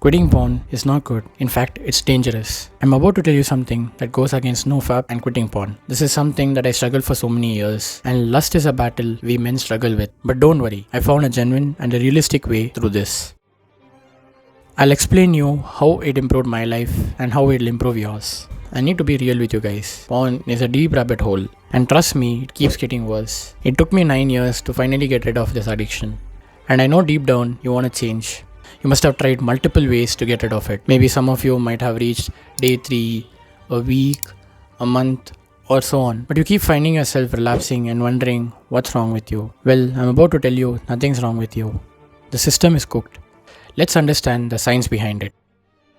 Quitting porn is not good. In fact, it's dangerous. I'm about to tell you something that goes against nofap and quitting porn. This is something that I struggled for so many years, and lust is a battle we men struggle with. But don't worry, I found a genuine and a realistic way through this. I'll explain you how it improved my life and how it'll improve yours. I need to be real with you guys. Porn is a deep rabbit hole, and trust me, it keeps getting worse. It took me 9 years to finally get rid of this addiction. And I know deep down you want to change. You must have tried multiple ways to get rid of it. Maybe some of you might have reached day 3, a week, a month, or so on. But you keep finding yourself relapsing and wondering what's wrong with you. Well, I'm about to tell you nothing's wrong with you. The system is cooked. Let's understand the science behind it.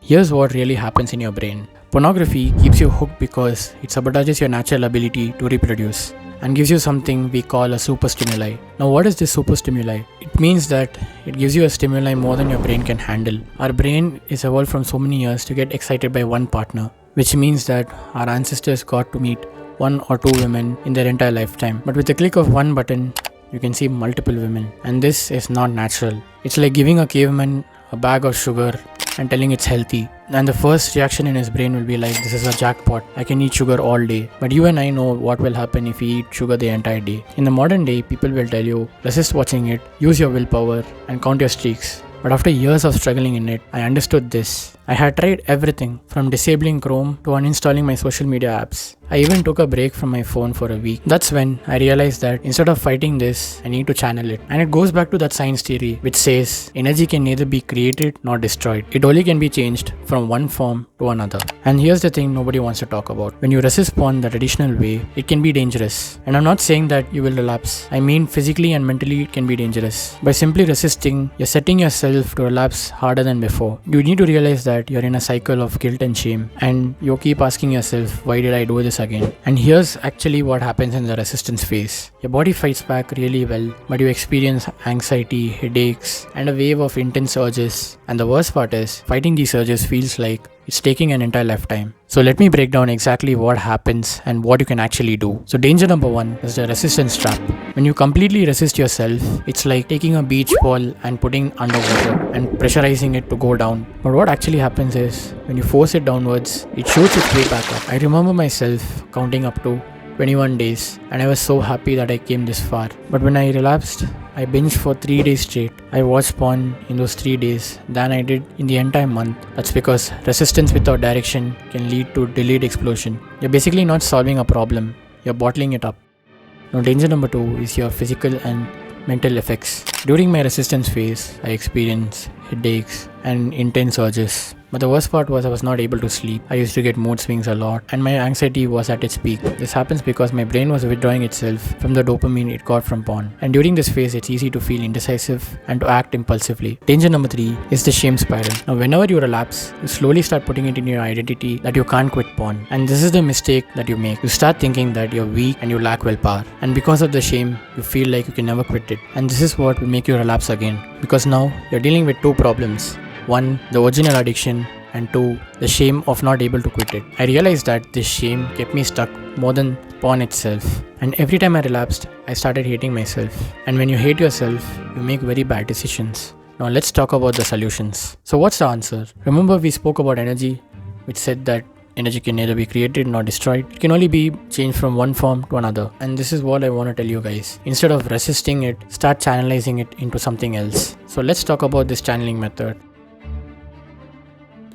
Here's what really happens in your brain. Pornography keeps you hooked because it sabotages your natural ability to reproduce and gives you something we call a super stimuli. Now, what is this super stimuli? It means that it gives you a stimuli more than your brain can handle. Our brain is evolved from so many years to get excited by one partner, which means that our ancestors got to meet 1 or 2 women in their entire lifetime. But with the click of one button, you can see multiple women, and this is not natural. It's like giving a caveman a bag of sugar and telling it's healthy, and the first reaction in his brain will be like, this is a jackpot, I can eat sugar all day. But you and I know what will happen if you eat sugar the entire day. In the modern day, people will tell you, resist watching it, use your willpower and count your streaks. But after years of struggling in it, I understood this. I had tried everything from disabling Chrome to uninstalling my social media apps. I even took a break from my phone for a week. That's when I realized that instead of fighting this, I need to channel it. And it goes back to that science theory which says energy can neither be created nor destroyed. It only can be changed from one form to another. And here's the thing nobody wants to talk about. When you resist porn the traditional way, it can be dangerous. And I'm not saying that you will relapse. I mean physically and mentally it can be dangerous. By simply resisting, you're setting yourself to relapse harder than before. You need to realize that you're in a cycle of guilt and shame, and you keep asking yourself, why did I do this again? And here's actually what happens in the resistance phase. Your body fights back really well, but you experience anxiety, headaches, and a wave of intense urges. And the worst part is, fighting these urges feels like it's taking an entire lifetime. So let me break down exactly what happens and what you can actually do. So danger number 1 is the resistance trap. When you completely resist yourself, it's like taking a beach ball and putting it underwater and pressurizing it to go down. But what actually happens is, when you force it downwards, it shoots its way back up. I remember myself counting up to 21 days and I was so happy that I came this far. But when I relapsed, I binged for 3 days straight. I watched porn in those 3 days than I did in the entire month. That's because resistance without direction can lead to delayed explosion. You're basically not solving a problem, you're bottling it up. Now danger number 2 is your physical and mental effects. During my resistance phase, I experienced headaches and intense urges. But the worst part was I was not able to sleep. I used to get mood swings a lot and my anxiety was at its peak. This happens because my brain was withdrawing itself from the dopamine it got from porn. And during this phase, it's easy to feel indecisive and to act impulsively. Danger number 3 is the shame spiral. Now whenever you relapse, you slowly start putting it in your identity that you can't quit porn. And this is the mistake that you make. You start thinking that you're weak and you lack willpower. And because of the shame, you feel like you can never quit it. And this is what will make you relapse again. Because now you're dealing with 2 problems. 1, the original addiction, and 2, the shame of not able to quit it. I realized that this shame kept me stuck more than porn itself. And every time I relapsed, I started hating myself. And when you hate yourself, you make very bad decisions. Now let's talk about the solutions. So what's the answer? Remember we spoke about energy, which said that energy can neither be created nor destroyed. It can only be changed from one form to another. And this is what I want to tell you guys. Instead of resisting it, start channelizing it into something else. So let's talk about this channeling method.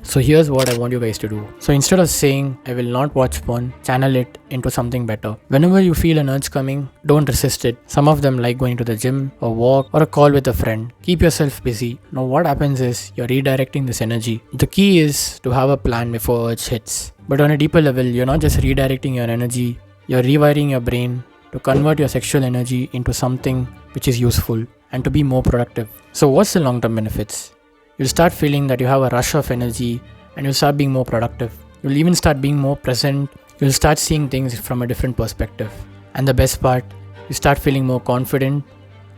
So here's what I want you guys to do. So instead of saying, I will not watch porn, channel it into something better. Whenever you feel an urge coming, don't resist it. Some of them like going to the gym, a walk, or a call with a friend. Keep yourself busy. Now what happens is, you're redirecting this energy. The key is to have a plan before urge hits. But on a deeper level, you're not just redirecting your energy, you're rewiring your brain to convert your sexual energy into something which is useful and to be more productive. So what's the long-term benefits? You'll start feeling that you have a rush of energy and you'll start being more productive. You'll even start being more present. You'll start seeing things from a different perspective. And the best part, you start feeling more confident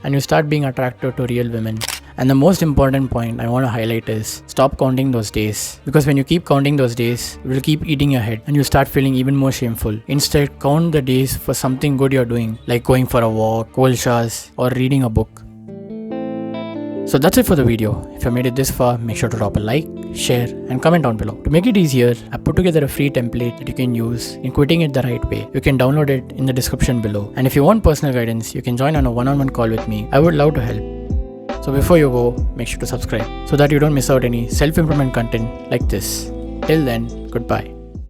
and you start being attracted to real women. And the most important point I want to highlight is, stop counting those days. Because when you keep counting those days, it will keep eating your head and you'll start feeling even more shameful. Instead, count the days for something good you're doing, like going for a walk, cold showers, or reading a book. So that's it for the video. If you made it this far, make sure to drop a like, share and comment down below. To make it easier, I put together a free template that you can use in quitting it the right way. You can download it in the description below. And if you want personal guidance, you can join on a one-on-one call with me. I would love to help. So before you go, make sure to subscribe so that you don't miss out any self-improvement content like this. Till then, goodbye.